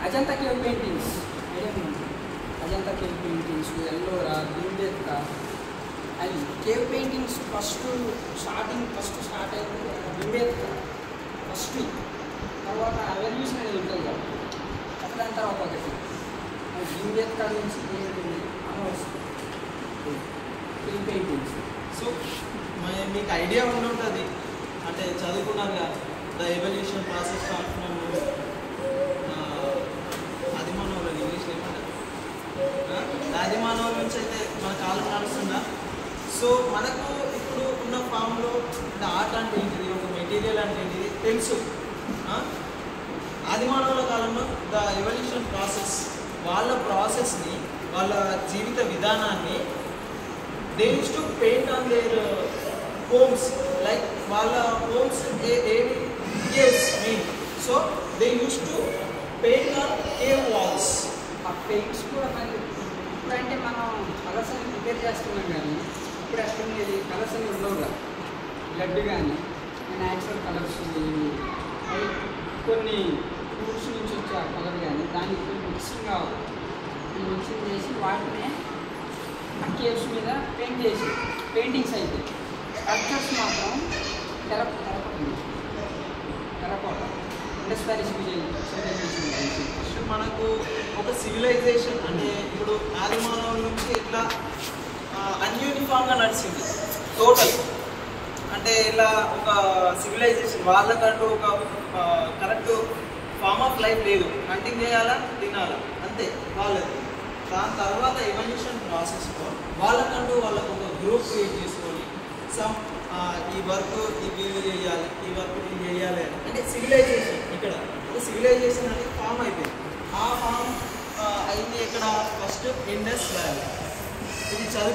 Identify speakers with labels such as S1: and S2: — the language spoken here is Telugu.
S1: Ajanta cave paintings Ajanta cave paintings, Ellora, Bhimbetka, అది కేవ్ పెయింటింగ్స్ ఫస్ట్ స్టార్ట్ అయింది భీంబేట్కా ఫస్ట్. తర్వాత ఎవల్యూషన్ అనేది ఉంటుంది కదా, ఒకదాని తర్వాత ఒకటి. భీంబేట్కా నుంచి కేవ్ పెయింటింగ్స్.
S2: సో మీకు ఐడియా ఉంటుంది అంటే చదువుకున్నాక ద ఎవల్యూషన్ ప్రాసెస్ ఆఫ్ ఆదిమానవులు ఇంగ్లీష్లో ఏమంటారు, ఆదిమానవుల నుంచి అయితే మన కాలం నడుస్తుందా. సో మనకు ఇప్పుడు ఉన్న ఫామ్లో ఆర్ట్ అంటే ఏంటిది, ఒక మెటీరియల్ అంటే ఏంటిది తెలుసు. ఆదిమానవుల కాలంలో ద ఎవల్యూషన్ ప్రాసెస్, వాళ్ళ ప్రాసెస్ని, వాళ్ళ జీవిత విధానాన్ని they use to paint on their homes, like వాళ్ళ homes ఏమి caves mean, so they used to paint on cave walls.
S1: ఆ పెయింట్స్ కూడా మనకి ఇప్పుడంటే మనం కలర్స్ అని ప్రిపేర్ చేస్తున్నాం, కానీ ఇప్పుడు అట్లుండేది కలర్స్ అని ఉండవుగా. బ్లడ్ కానీ న్యాచురల్ కలర్స్, కొన్ని ఫ్రూట్స్ నుంచి వచ్చే ఆ కలర్ కానీ దానికి మిక్సింగ్ కావాలి. మిక్సింగ్ చేసి వాటినే ఆ కేవ్స్ మీద పెయింట్ చేసి పెయింటింగ్స్ అయితే. స్ట్రక్చర్స్ మాత్రం terracotta Indus valley civilisation.
S2: First మనకు ఒక సివిలైజేషన్ అంటే ఇప్పుడు ఆదిమానవుల నుంచి ఇట్లా అన్యూనిఫామ్గా నడిచింది టోటల్. అంటే ఇలా ఒక సివిలైజేషన్ వాళ్ళకంటూ ఒక కరెక్ట్ ఫార్మ్ ఆఫ్ లైఫ్ లేదు, హంటింగ్ చేయాలా తినాలా అంతే వాళ్ళది. దాని తర్వాత ఎవల్యూషన్ ప్రాసెస్లో వాళ్ళకంటూ వాళ్ళకు ఒక గ్రూప్ క్రియేట్ చేసుకొని సమ్ ఈ వర్క్ ఇవి చేయాలి, ఈ వర్క్ ఇది చేయాలి అంటే సివిలైజేషన్. ఇక్కడ ఒక సివిలైజేషన్ అనేది ఫామ్ అయిపోయింది. ఆ ఫామ్ అయింది ఇక్కడ ఫస్ట్ ఇండస్ వ్యాలీ. ఇది